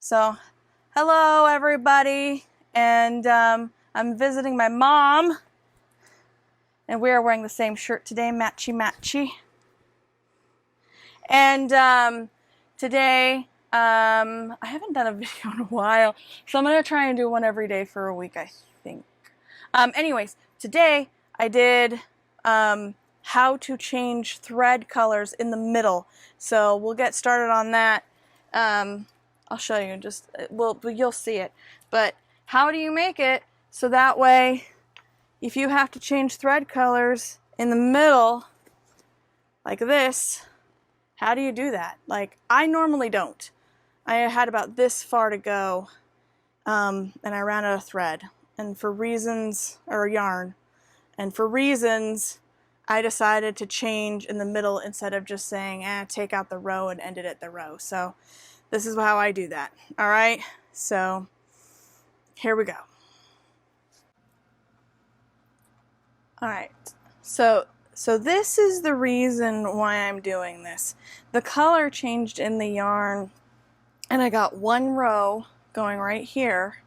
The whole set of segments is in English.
So, hello everybody, and I'm visiting my mom, and we are wearing the same shirt today, matchy matchy. And today, I haven't done a video in a while, so I'm gonna try and do one every day for a week, I think. Anyways, today I did how to change thread colors in the middle, so we'll get started on that. I'll show you, you'll see it. But how do you make it so that way, if you have to change thread colors in the middle, like this, how do you do that? Like, I normally don't. I had about this far to go, and I ran out of thread, and for reasons, or yarn, and for reasons, I decided to change in the middle instead of just saying, take out the row and end it at the row. So this is how I do that. All right, so here we go. All right, so this is the reason why I'm doing this. The color changed in the yarn, and I got one row going right here,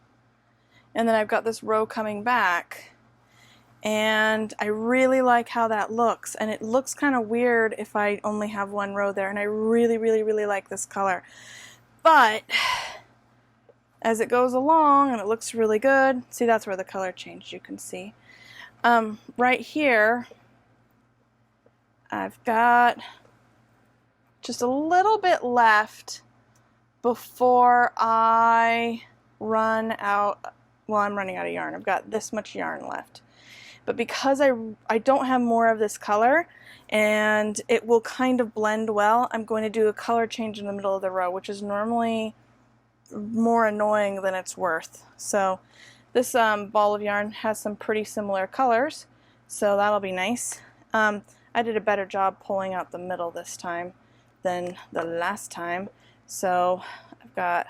and then I've got this row coming back, and I really like how that looks, and it looks kind of weird if I only have one row there, and I really like this color. But as it goes along and it looks really good, see, that's where the color changed, you can see. Right here, I've got just a little bit left before I run out. Well, I'm running out of yarn. I've got this much yarn left. But because I don't have more of this color and it will kind of blend well, I'm going to do a color change in the middle of the row, which is normally more annoying than it's worth. So this ball of yarn has some pretty similar colors, so that'll be nice. I did a better job pulling out the middle this time than the last time, so I've got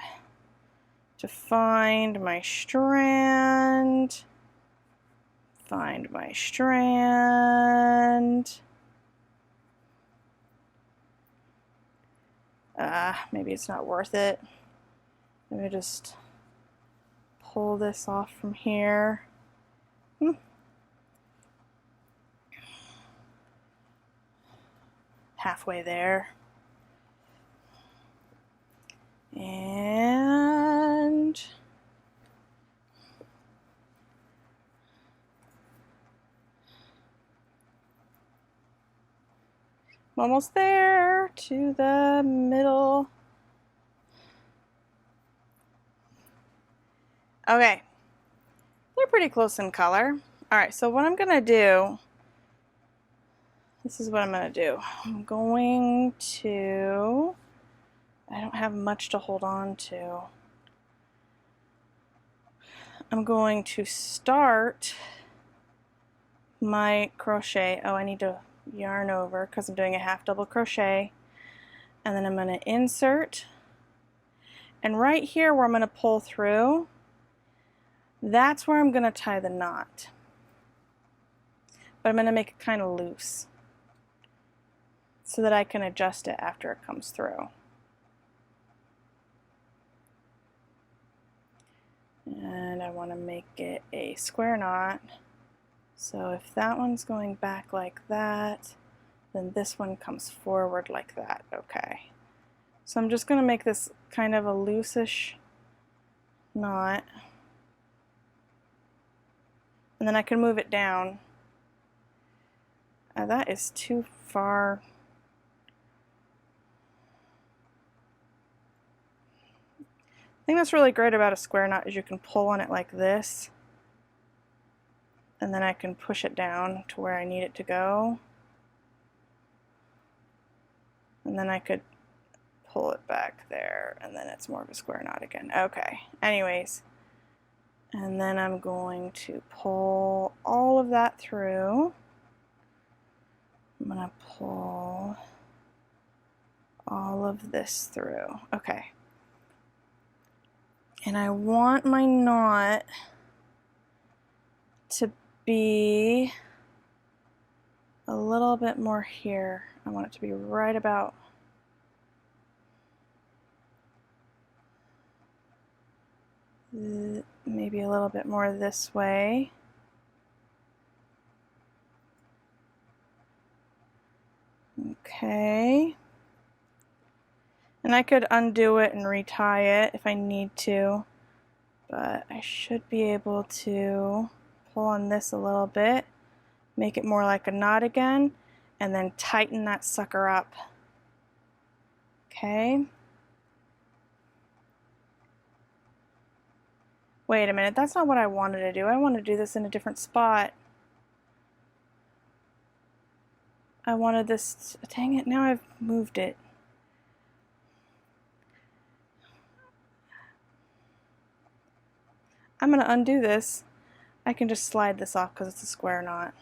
to find my strand, maybe it's not worth it. Let me just pull this off from here. Halfway there. And I'm almost there to the middle. Okay, they're pretty close in color. All right, so what I'm gonna do, this is what I'm gonna do. I'm going to, I don't have much to hold on to. I'm going to start my crochet. Oh, I need to yarn over because I'm doing a half double crochet. And then I'm gonna insert. And right here where I'm gonna pull through, that's where I'm going to tie the knot. But I'm going to make it kind of loose so that I can adjust it after it comes through. And I want to make it a square knot. So if that one's going back like that, then this one comes forward like that. Okay. So I'm just going to make this kind of a loosish knot. And then I can move it down. That is too far. I think that's really great about a square knot is you can pull on it like this. And then I can push it down to where I need it to go. And then I could pull it back there, and then it's more of a square knot again. Okay, anyways. And then I'm going to pull all of that through. I'm going to pull all of this through. Okay. And I want my knot to be a little bit more here. I want it to be right about maybe a little bit more this way. Okay. And I could undo it and retie it if I need to, but I should be able to pull on this a little bit, make it more like a knot again, and then tighten that sucker up. Okay. Wait a minute, that's not what I wanted to do. I want to do this in a different spot. I wanted this, dang it, now I've moved it. I'm going to undo this. I can just slide this off because it's a square knot.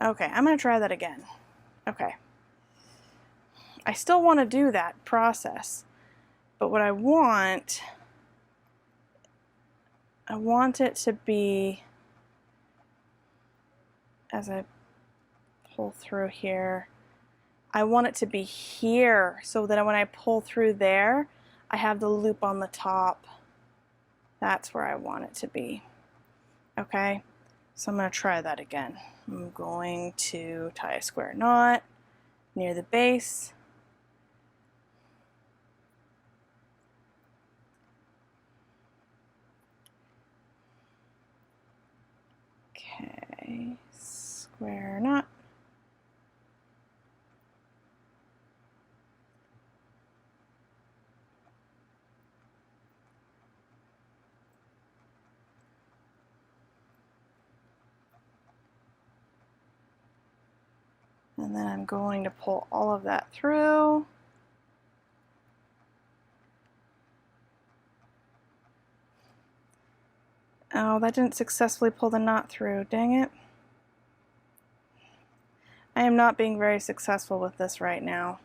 Okay, I'm going to try that again. Okay. I still want to do that process, but what I want it to be, as I pull through here, I want it to be here so that when I pull through there, I have the loop on the top. That's where I want it to be. Okay, so I'm going to try that again. I'm going to tie a square knot near the base. Okay, square knot. And then I'm going to pull all of that through. Oh, that didn't successfully pull the knot through, dang it. I am not being very successful with this right now.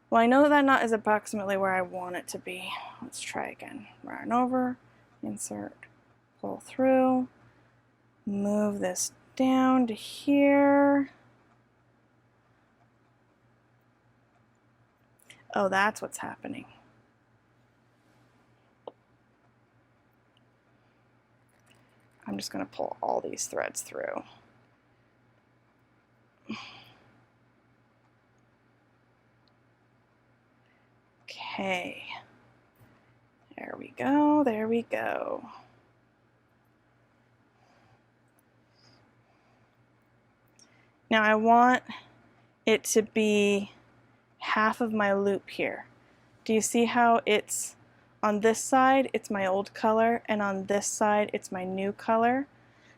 Well, I know that that knot is approximately where I want it to be. Let's try again. Yarn over, insert, pull through, move this down to here. Oh, that's what's happening. I'm just going to pull all these threads through. Okay. There we go, there we go. Now I want it to be half of my loop here. Do you see how it's on this side it's my old color and on this side it's my new color?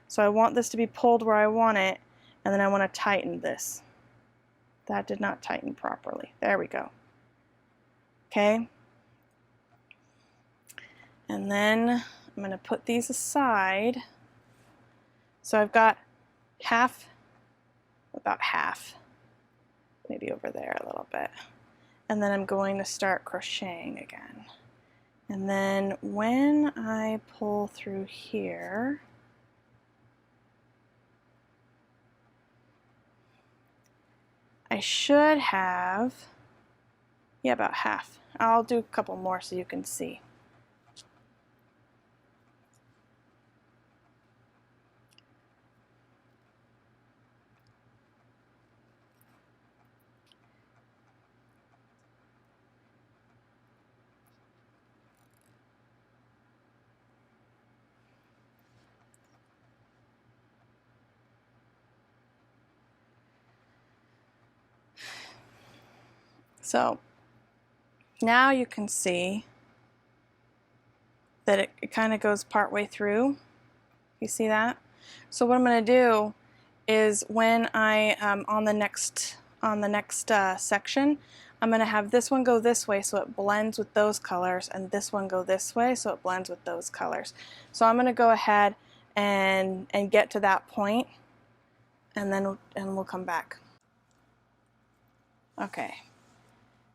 So I want this to be pulled where I want it, and then I want to tighten this. That did not tighten properly. There we go. Okay. And then I'm going to put these aside. So I've got half, about half, maybe over there a little bit. And then I'm going to start crocheting again. And then when I pull through here, I should have, yeah, about half. I'll do a couple more so you can see. So now you can see that it kind of goes part way through. You see that? So what I'm going to do is when I on the next section, I'm going to have this one go this way so it blends with those colors, and this one go this way so it blends with those colors. So I'm going to go ahead and get to that point, and then we'll come back. Okay.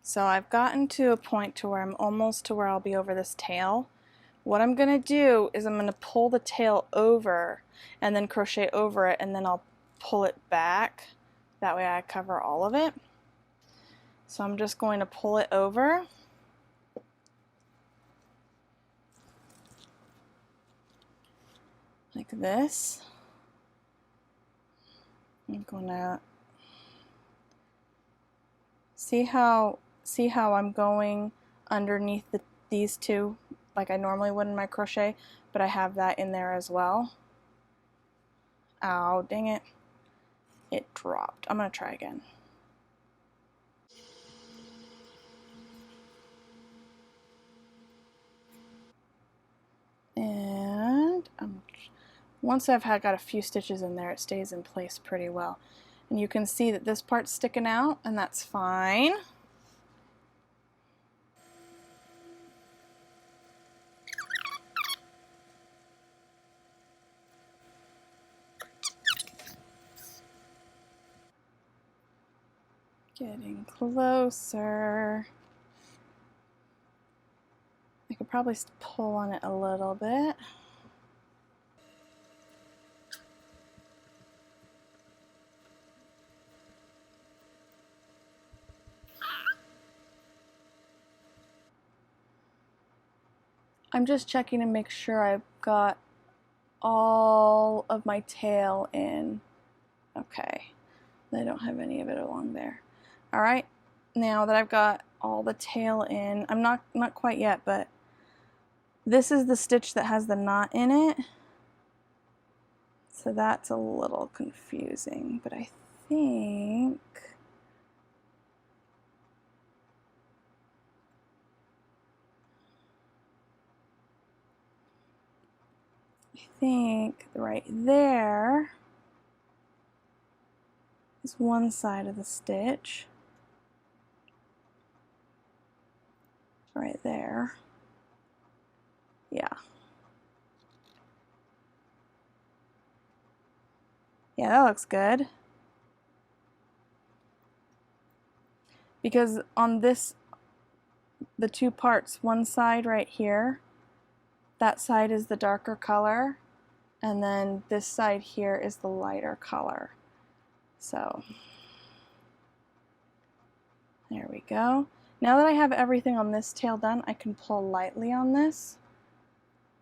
So I've gotten to a point to where I'm almost to where I'll be over this tail. What I'm going to do is I'm going to pull the tail over and then crochet over it, and then I'll pull it back. That way I cover all of it. So I'm just going to pull it over. Like this. I'm going to see how I'm going underneath these two like I normally would in my crochet, but I have that in there as well. Ow, dang it. It dropped. I'm going to try again. And once I've got a few stitches in there, it stays in place pretty well. And you can see that this part's sticking out, and that's fine. Getting closer. I could probably pull on it a little bit. I'm just checking to make sure I've got all of my tail in. Okay, I don't have any of it along there. All right, now that I've got all the tail in, I'm not quite yet, but this is the stitch that has the knot in it. So that's a little confusing, but I think right there is one side of the stitch. Right there. Yeah. Yeah, that looks good. Because on this, the two parts, one side right here, that side is the darker color, and then this side here is the lighter color. So, there we go. Now that I have everything on this tail done, I can pull lightly on this,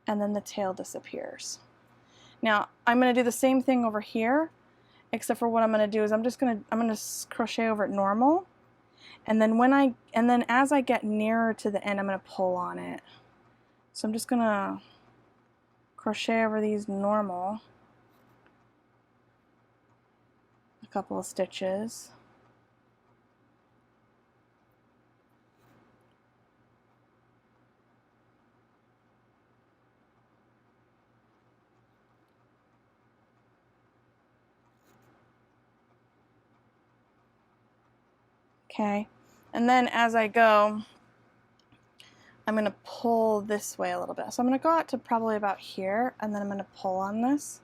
and then the tail disappears. Now, I'm going to do the same thing over here, except for what I'm going to do is I'm going to crochet over it normal, and then as I get nearer to the end, I'm going to pull on it. So I'm just going to crochet over these normal, a couple of stitches. Okay, and then as I go, I'm going to pull this way a little bit. So I'm going to go out to probably about here, and then I'm going to pull on this.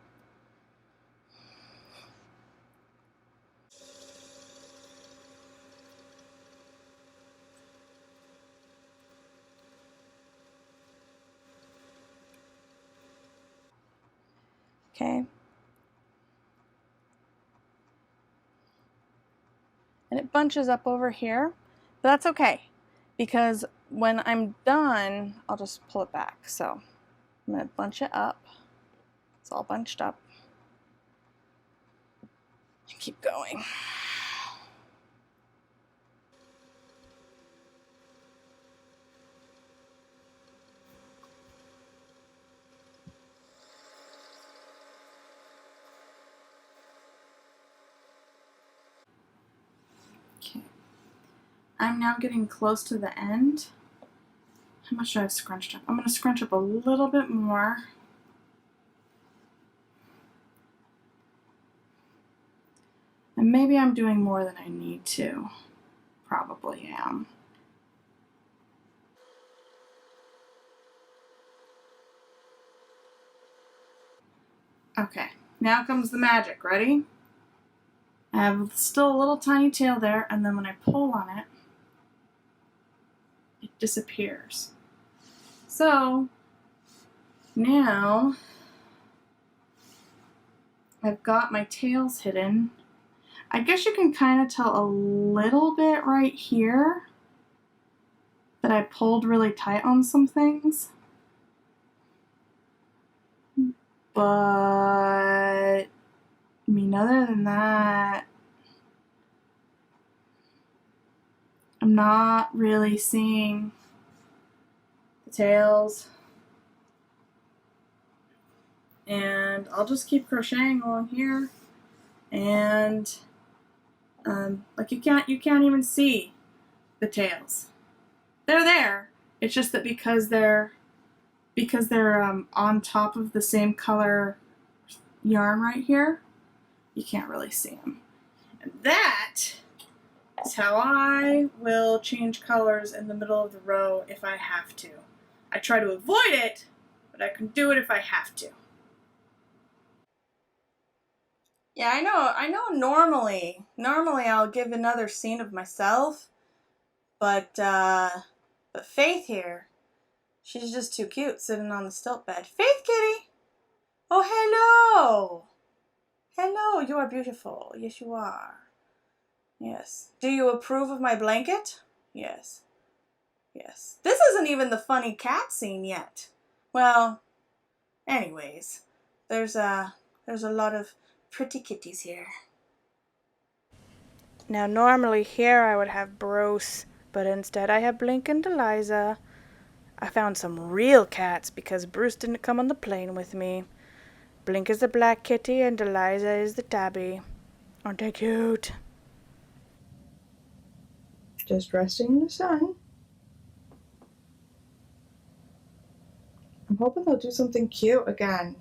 Okay. And it bunches up over here, but that's okay, because when I'm done, I'll just pull it back. So I'm going to bunch it up. It's all bunched up. Keep going. Okay. I'm now getting close to the end. How much do I have scrunched up? I'm going to scrunch up a little bit more. And maybe I'm doing more than I need to. Probably am. Okay, now comes the magic. Ready? I have still a little tiny tail there, and then when I pull on it, it disappears. So now I've got my tails hidden. I guess you can kind of tell a little bit right here that I pulled really tight on some things. But, I mean, other than that, I'm not really seeing the tails. And I'll just keep crocheting along here. And, like you can't even see the tails. They're there. It's just that because they're on top of the same color yarn right here, you can't really see them. And that is how I will change colors in the middle of the row if I have to. I try to avoid it, but I can do it if I have to. Yeah, I know normally I'll give another scene of myself, but Faith here, she's just too cute sitting on the stilt bed. Faith kitty! Oh, hello! Hello, you are beautiful. Yes, you are. Yes. Do you approve of my blanket? Yes. Yes. This isn't even the funny cat scene yet. Well, anyways, there's a lot of pretty kitties here. Now, normally here I would have Bruce, but instead I have Blink and Eliza. I found some real cats because Bruce didn't come on the plane with me. Blink is the black kitty and Eliza is the tabby. Aren't they cute? Just resting in the sun. I'm hoping they'll do something cute again.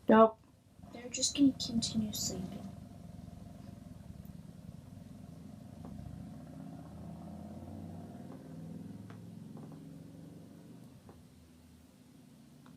Nope. They're just gonna continue sleeping.